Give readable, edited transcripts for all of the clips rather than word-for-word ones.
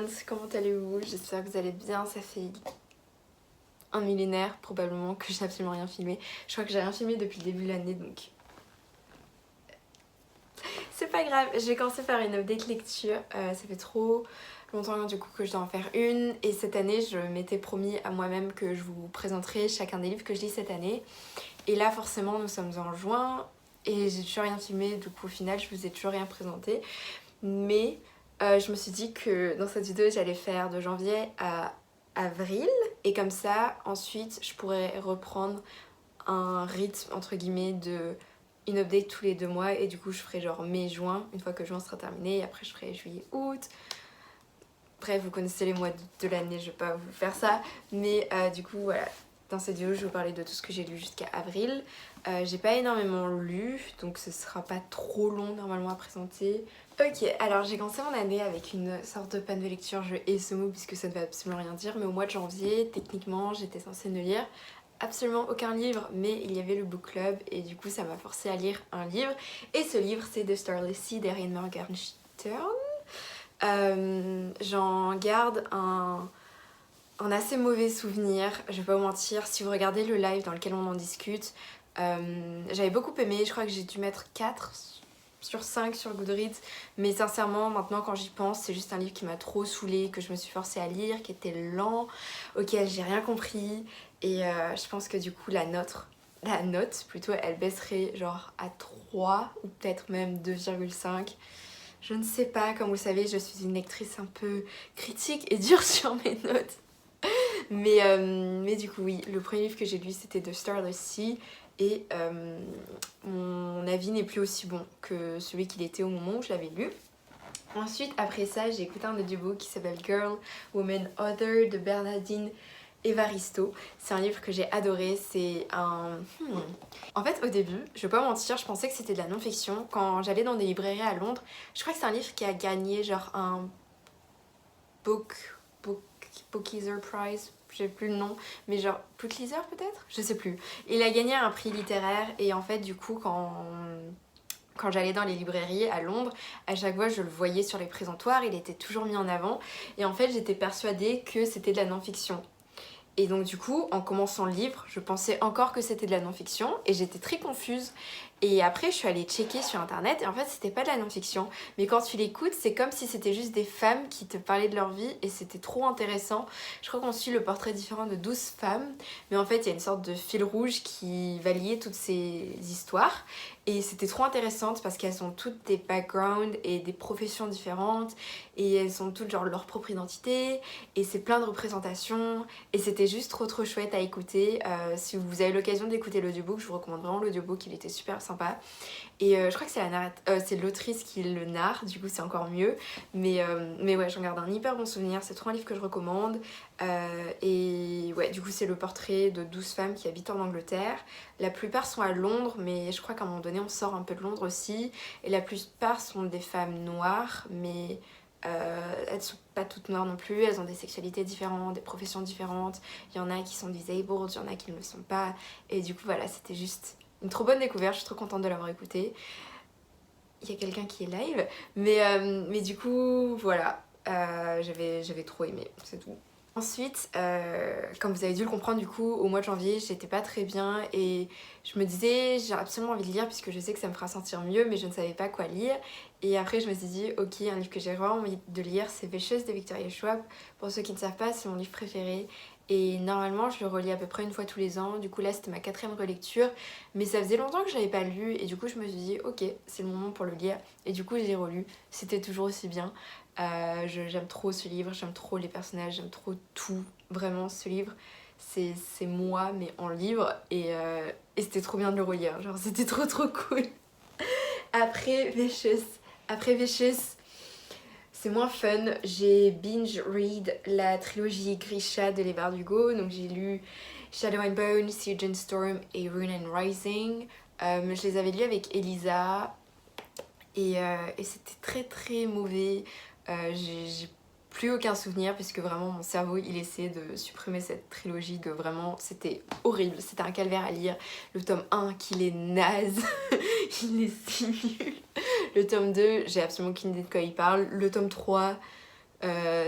friends, comment allez-vous? J'espère que vous allez bien, ça fait un millénaire probablement que j'ai absolument rien filmé. Je crois que j'ai rien filmé depuis le début de l'année donc c'est pas grave. Je vais commencer par une update lecture, ça fait trop longtemps du coup que je dois en faire une et cette année je m'étais promis à moi-même que je vous présenterai chacun des livres que je lis cette année et là forcément nous sommes en juin et j'ai toujours rien filmé, du coup au final je vous ai toujours rien présenté mais je me suis dit que dans cette vidéo j'allais faire de janvier à avril et comme ça ensuite je pourrais reprendre un rythme entre guillemets de une update tous les 2 mois et du coup je ferai genre mai-juin une fois que juin sera terminé et après je ferai juillet-août. Bref, vous connaissez les mois de l'année, je vais pas vous faire ça mais du coup voilà, dans cette vidéo je vais vous parler de tout ce que j'ai lu jusqu'à avril. J'ai pas énormément lu donc ce sera pas trop long normalement à présenter. Ok, alors j'ai commencé mon année avec une sorte de panne de lecture, je hais ce mot puisque ça ne veut absolument rien dire, mais au mois de janvier, techniquement, j'étais censée ne lire absolument aucun livre, mais il y avait le book club et du coup ça m'a forcé à lire un livre. Et ce livre c'est The Starless Sea d'Erin Morgenstern. J'en garde un assez mauvais souvenir, je vais pas vous mentir. Si vous regardez le live dans lequel on en discute, j'avais beaucoup aimé, je crois que j'ai dû mettre 4 sur 5 sur Goodreads, mais sincèrement maintenant quand j'y pense c'est juste un livre qui m'a trop saoulée, que je me suis forcée à lire, qui était lent, auquel j'ai rien compris et je pense que du coup la note plutôt elle baisserait genre à 3 ou peut-être même 2,5. Je ne sais pas, comme vous le savez je suis une lectrice un peu critique et dure sur mes notes. Mais du coup oui, le premier livre que j'ai lu c'était The Starless Sea et mon avis n'est plus aussi bon que celui qu'il était au moment où je l'avais lu. Ensuite après ça j'ai écouté un audiobook qui s'appelle Girl, Woman, Other de Bernardine Evaristo. C'est un livre que j'ai adoré, c'est un... En fait au début, je vais pas mentir, je pensais que c'était de la non-fiction. Quand j'allais dans des librairies à Londres, je crois que c'est un livre qui a gagné genre un Bookeaser Prize, j'ai plus le nom, mais genre Pulitzer peut-être, je sais plus. Il a gagné un prix littéraire et en fait du coup quand j'allais dans les librairies à Londres, à chaque fois je le voyais sur les présentoirs, il était toujours mis en avant et en fait j'étais persuadée que c'était de la non-fiction. Et donc du coup, en commençant le livre, je pensais encore que c'était de la non-fiction et j'étais très confuse. Et après, je suis allée checker sur internet et en fait, c'était pas de la non-fiction. Mais quand tu l'écoutes, c'est comme si c'était juste des femmes qui te parlaient de leur vie et c'était trop intéressant. Je crois qu'on suit le portrait différent de 12 femmes, mais en fait, il y a une sorte de fil rouge qui va lier toutes ces histoires. Et c'était trop intéressant parce qu'elles ont toutes des backgrounds et des professions différentes et elles ont toutes genre leur propre identité et c'est plein de représentations et c'était juste trop chouette à écouter. Si vous avez l'occasion d'écouter l'audiobook, je vous recommande vraiment l'audiobook, il était super sympa. Et je crois que c'est l'autrice qui le narre, du coup c'est encore mieux. Mais ouais, j'en garde un hyper bon souvenir, c'est trop un livre que je recommande. Et ouais, du coup c'est le portrait de 12 femmes qui habitent en Angleterre. La plupart sont à Londres, mais je crois qu'à un moment donné on sort un peu de Londres aussi. Et la plupart sont des femmes noires, mais... elles sont pas toutes noires non plus, elles ont des sexualités différentes, des professions différentes, il y en a qui sont disabled, il y en a qui ne le sont pas, et du coup voilà, c'était juste une trop bonne découverte, je suis trop contente de l'avoir écouté. Il y a quelqu'un qui est live, mais du coup voilà, j'avais trop aimé, c'est tout. Ensuite, comme vous avez dû le comprendre du coup, au mois de janvier j'étais pas très bien et je me disais j'ai absolument envie de lire puisque je sais que ça me fera sentir mieux mais je ne savais pas quoi lire. Et après je me suis dit ok, un livre que j'ai vraiment envie de lire c'est Vicious de Victoria Schwab. Pour ceux qui ne savent pas, c'est mon livre préféré et normalement je le relis à peu près une fois tous les ans. Du coup là c'était ma 4e relecture mais ça faisait longtemps que je l'avais pas lu et du coup je me suis dit ok, c'est le moment pour le lire et du coup j'ai relu, c'était toujours aussi bien. J'aime trop ce livre, j'aime trop les personnages, j'aime trop tout, vraiment ce livre c'est moi mais en livre et c'était trop bien de le relire, genre c'était trop cool. Après Vicious c'est moins fun, j'ai binge read la trilogie Grisha de Les Bardugo, donc j'ai lu Shadow and Bone, Siege and Storm et Rune and Rising. Je les avais lus avec Elisa et c'était très mauvais. J'ai plus aucun souvenir puisque vraiment mon cerveau il essayait de supprimer cette trilogie, que vraiment c'était horrible, c'était un calvaire à lire. Le tome 1 qu'il est naze, il est si nul. Le tome 2 j'ai absolument aucune idée de quoi il parle. Le tome 3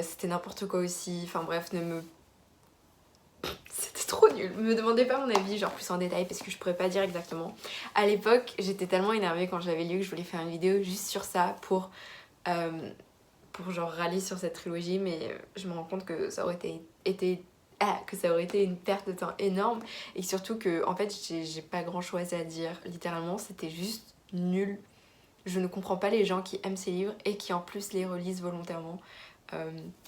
C'était n'importe quoi aussi, enfin bref, c'était trop nul. Me demandez pas mon avis, genre plus en détail parce que je pourrais pas dire exactement. À l'époque, j'étais tellement énervée quand je l'avais lu que je voulais faire une vidéo juste sur ça pour genre râler sur cette trilogie, mais je me rends compte que ça aurait que ça aurait été une perte de temps énorme et surtout que en fait j'ai pas grand chose à dire. Littéralement, c'était juste nul. Je ne comprends pas les gens qui aiment ces livres et qui en plus les relisent volontairement.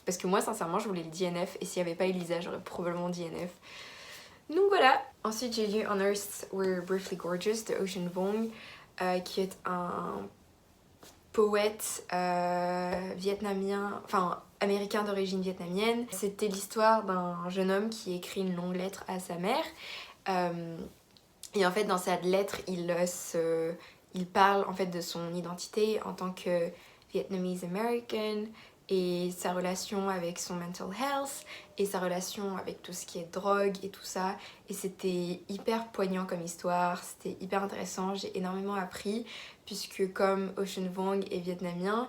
Parce que moi sincèrement je voulais le DNF et s'il n'y avait pas Elisa j'aurais probablement DNF. Donc voilà. Ensuite j'ai lu On Earth We're Briefly Gorgeous de Ocean Vuong qui est un poète vietnamien, enfin américain d'origine vietnamienne. C'était l'histoire d'un jeune homme qui écrit une longue lettre à sa mère. Et en fait dans cette lettre il parle en fait de son identité en tant que Vietnamese American et sa relation avec son mental health et sa relation avec tout ce qui est drogue et tout ça. Et c'était hyper poignant comme histoire, c'était hyper intéressant, j'ai énormément appris puisque comme Ocean Vuong est vietnamien,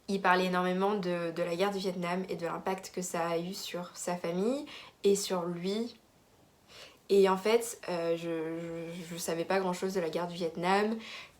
il parlait énormément de la guerre du Vietnam et de l'impact que ça a eu sur sa famille et sur lui. Et en fait, je savais pas grand chose de la guerre du Vietnam.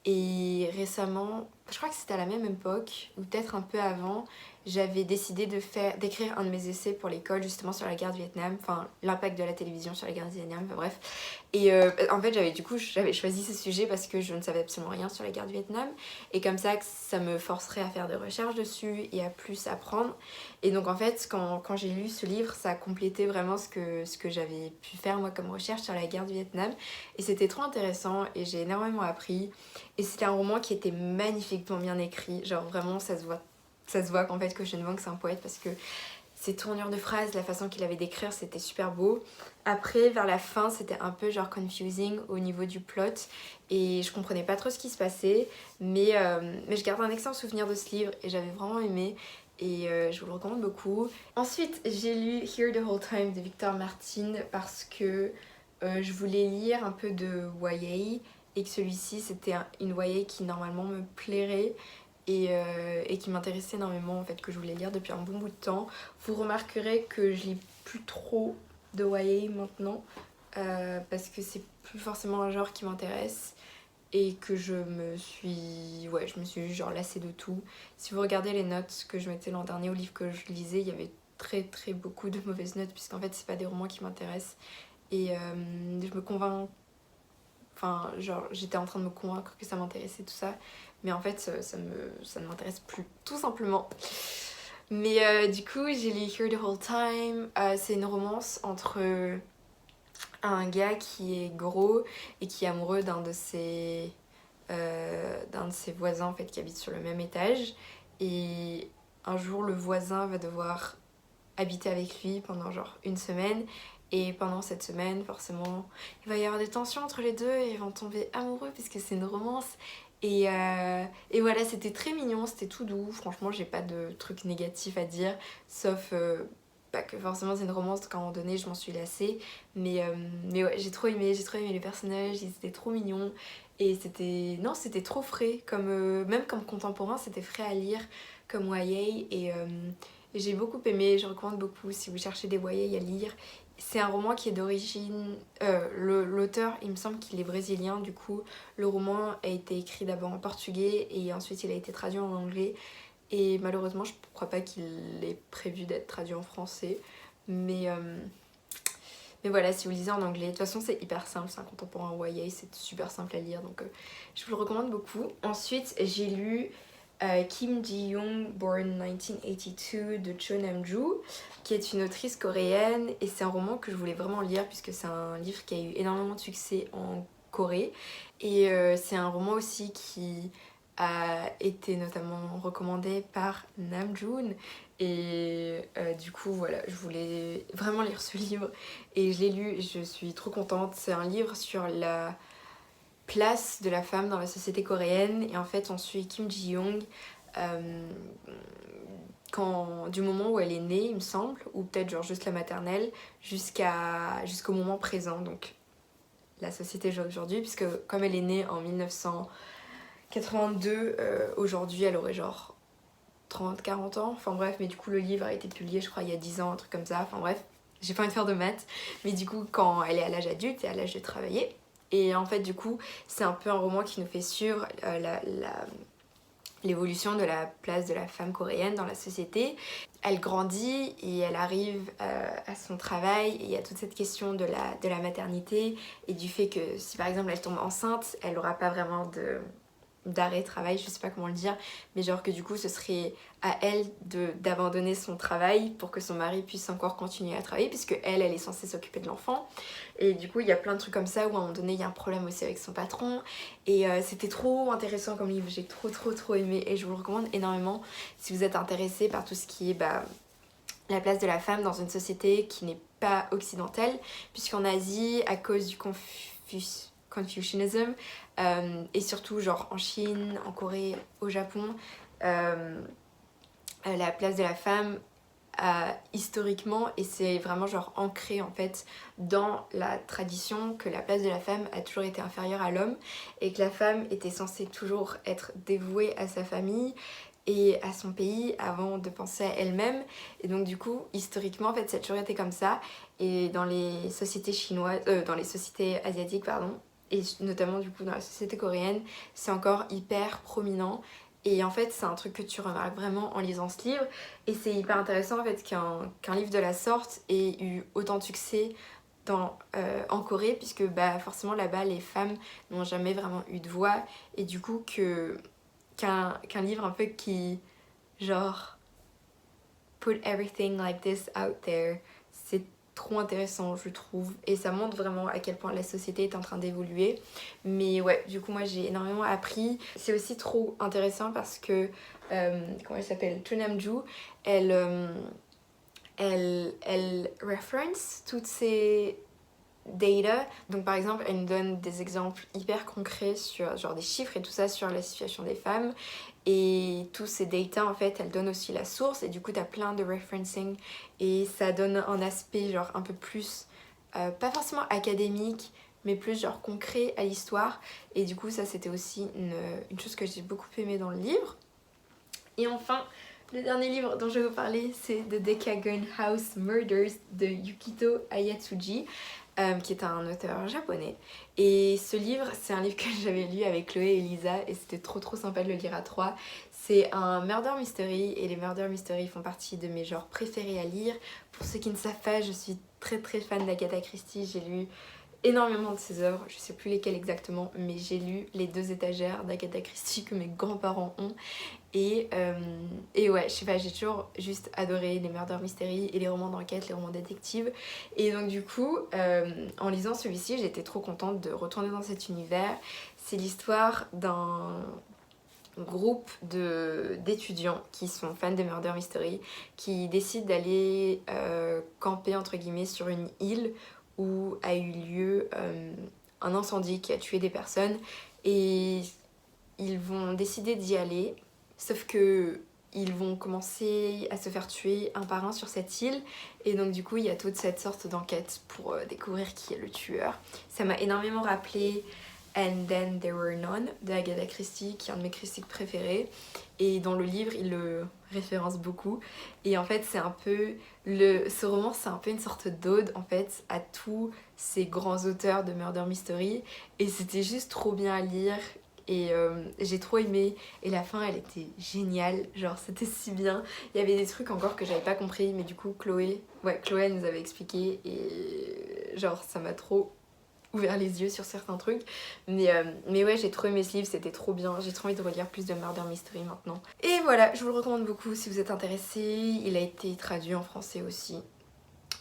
Et récemment, je crois que c'était à la même époque, ou peut-être un peu avant, j'avais décidé d'écrire un de mes essais pour l'école justement sur la guerre du Vietnam, enfin l'impact de la télévision sur la guerre du Vietnam, enfin bref. Et en fait j'avais choisi ce sujet parce que je ne savais absolument rien sur la guerre du Vietnam et comme ça me forcerait à faire des recherches dessus et à plus apprendre. Et donc en fait quand j'ai lu ce livre ça a complété vraiment ce que j'avais pu faire moi comme recherche sur la guerre du Vietnam et c'était trop intéressant et j'ai énormément appris. Et c'était un roman qui était magnifiquement bien écrit, genre vraiment ça se voit qu'en fait que Ocean Vuong c'est un poète parce que ses tournures de phrases, la façon qu'il avait d'écrire c'était super beau. Après vers la fin c'était un peu genre confusing au niveau du plot et je comprenais pas trop ce qui se passait mais je garde un excellent souvenir de ce livre et j'avais vraiment aimé et je vous le recommande beaucoup. Ensuite j'ai lu Here the Whole Time de Victor Martin parce que je voulais lire un peu de YA et que celui-ci c'était une YA qui normalement me plairait et qui m'intéressait énormément en fait, que je voulais lire depuis un bon bout de temps. Vous remarquerez que je lis plus trop de YA maintenant parce que c'est plus forcément un genre qui m'intéresse et que je me suis genre lassée de tout. Si vous regardez les notes que je mettais l'an dernier au livre que je lisais, il y avait très beaucoup de mauvaises notes puisqu'en fait c'est pas des romans qui m'intéressent et je me convainc. Enfin, genre, j'étais en train de me convaincre que ça m'intéressait tout ça, mais en fait, ça ne m'intéresse plus, tout simplement. Mais du coup, j'ai lu Here the Whole Time. C'est une romance entre un gars qui est gros et qui est amoureux d'un de ses voisins en fait, qui habite sur le même étage. Et un jour, le voisin va devoir habiter avec lui pendant genre une semaine. Et pendant cette semaine, forcément, il va y avoir des tensions entre les deux et ils vont tomber amoureux puisque c'est une romance. Et voilà, c'était très mignon, c'était tout doux. Franchement, j'ai pas de trucs négatifs à dire, sauf pas que forcément c'est une romance, qu'à un moment donné, je m'en suis lassée. Mais ouais, j'ai trop aimé les personnages, ils étaient trop mignons. Et c'était... Non, c'était trop frais, même comme contemporain, c'était frais à lire, comme YA. Et j'ai beaucoup aimé, je recommande beaucoup si vous cherchez des YA à lire. C'est un roman qui est d'origine... l'auteur, il me semble qu'il est brésilien, du coup, le roman a été écrit d'abord en portugais et ensuite il a été traduit en anglais. Et malheureusement, je crois pas qu'il est prévu d'être traduit en français. Mais voilà, si vous lisez en anglais, de toute façon c'est hyper simple, c'est un contemporain YA, c'est super simple à lire, donc je vous le recommande beaucoup. Ensuite, j'ai lu Kim Ji-young, Born 1982 de Cho Nam-joo, qui est une autrice coréenne et c'est un roman que je voulais vraiment lire puisque c'est un livre qui a eu énormément de succès en Corée et c'est un roman aussi qui a été notamment recommandé par Namjoon et du coup voilà, je voulais vraiment lire ce livre et je l'ai lu et je suis trop contente. C'est un livre sur la place de la femme dans la société coréenne et en fait on suit Kim Ji-young du moment où elle est née il me semble, ou peut-être genre juste la maternelle jusqu'au moment présent, donc la société aujourd'hui, puisque comme elle est née en 1982, aujourd'hui elle aurait genre 30-40 ans, enfin bref, mais du coup le livre a été publié je crois il y a 10 ans, un truc comme ça, enfin bref, j'ai pas envie de faire de maths, mais du coup quand elle est à l'âge adulte et à l'âge de travailler, et en fait du coup c'est un peu un roman qui nous fait suivre l'évolution de la place de la femme coréenne dans la société. Elle grandit et elle arrive à son travail et il y a toute cette question de la maternité et du fait que si par exemple elle tombe enceinte, elle n'aura pas vraiment d'arrêt de travail, je sais pas comment le dire, mais genre que du coup ce serait à elle d'abandonner son travail pour que son mari puisse encore continuer à travailler puisque elle est censée s'occuper de l'enfant. Et du coup il y a plein de trucs comme ça où à un moment donné il y a un problème aussi avec son patron et c'était trop intéressant comme livre, j'ai trop aimé et je vous le recommande énormément si vous êtes intéressé par tout ce qui est la place de la femme dans une société qui n'est pas occidentale, puisqu'en Asie, à cause du Confucianism, et surtout genre en Chine, en Corée, au Japon, la place de la femme historiquement, et c'est vraiment genre ancré en fait dans la tradition que la place de la femme a toujours été inférieure à l'homme et que la femme était censée toujours être dévouée à sa famille et à son pays avant de penser à elle-même. Et donc du coup historiquement en fait ça a toujours été comme ça, et dans les sociétés chinoises, dans les sociétés asiatiques pardon, et notamment du coup dans la société coréenne c'est encore hyper prominent. Et en fait c'est un truc que tu remarques vraiment en lisant ce livre, et c'est hyper intéressant en fait qu'un livre de la sorte ait eu autant de succès en Corée, puisque bah, forcément là-bas les femmes n'ont jamais vraiment eu de voix, et du coup qu'un livre un peu qui genre put everything like this out there, c'est trop intéressant je trouve, et ça montre vraiment à quel point la société est en train d'évoluer. Mais ouais, du coup moi j'ai énormément appris. C'est aussi trop intéressant parce que comment elle s'appelle, Cho Nam-joo, elle reference toutes ces data. Donc par exemple elle nous donne des exemples hyper concrets sur genre des chiffres et tout ça sur la situation des femmes, et tous ces data en fait elle donne aussi la source, et du coup t'as plein de referencing et ça donne un aspect genre un peu plus pas forcément académique mais plus genre concret à l'histoire, et du coup ça c'était aussi une chose que j'ai beaucoup aimé dans le livre. Et enfin le dernier livre dont je vais vous parler c'est The Decagon House Murders de Yukito Ayatsuji, qui est un auteur japonais. Et ce livre, c'est un livre que j'avais lu avec Chloé et Elisa, et c'était trop sympa de le lire à trois. C'est un murder mystery, et les murder mystery font partie de mes genres préférés à lire. Pour ceux qui ne savent pas, je suis très fan d'Agatha Christie, j'ai lu énormément de ses œuvres, je sais plus lesquelles exactement, mais j'ai lu les 2 étagères d'Agatha Christie que mes grands-parents ont. Et ouais, je sais pas, j'ai toujours juste adoré les murder mystery et les romans d'enquête, les romans détectives. Et donc du coup, en lisant celui-ci, j'étais trop contente de retourner dans cet univers. C'est l'histoire d'un groupe d'étudiants qui sont fans de murder mystery, qui décident d'aller camper entre guillemets sur une île où a eu lieu un incendie qui a tué des personnes, et ils vont décider d'y aller, sauf que ils vont commencer à se faire tuer un par un sur cette île, et donc du coup il y a toute cette sorte d'enquête pour découvrir qui est le tueur. Ça m'a énormément rappelé And Then There Were None de Agatha Christie, qui est un de mes classiques préférés, et dans le livre il le référence beaucoup, et en fait c'est un peu ce roman c'est un peu une sorte d'ode en fait à tous ces grands auteurs de murder mystery, et c'était juste trop bien à lire. Et j'ai trop aimé, et la fin elle était géniale, genre c'était si bien. Il y avait des trucs encore que j'avais pas compris, mais du coup Chloé elle nous avait expliqué, et genre ça m'a trop ouvert les yeux sur certains trucs. Mais ouais, j'ai trop aimé ce livre, c'était trop bien, j'ai trop envie de relire plus de murder mystery maintenant. Et voilà, je vous le recommande beaucoup si vous êtes intéressés. Il a été traduit en français aussi,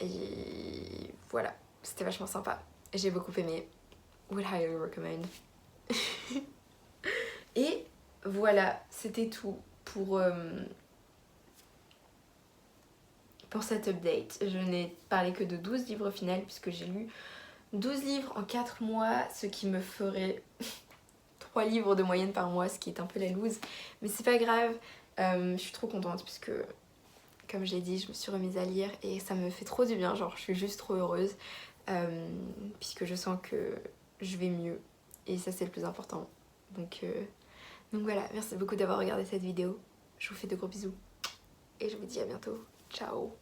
et voilà, c'était vachement sympa, j'ai beaucoup aimé. Would highly recommend. Et voilà, c'était tout pour cette update. Je n'ai parlé que de 12 livres au final, puisque j'ai lu 12 livres en 4 mois, ce qui me ferait 3 livres de moyenne par mois, ce qui est un peu la loose. Mais c'est pas grave, je suis trop contente, puisque comme j'ai dit, je me suis remise à lire et ça me fait trop du bien, genre je suis juste trop heureuse, puisque je sens que je vais mieux, et ça c'est le plus important. Donc voilà, merci beaucoup d'avoir regardé cette vidéo. Je vous fais de gros bisous et je vous dis à bientôt. Ciao.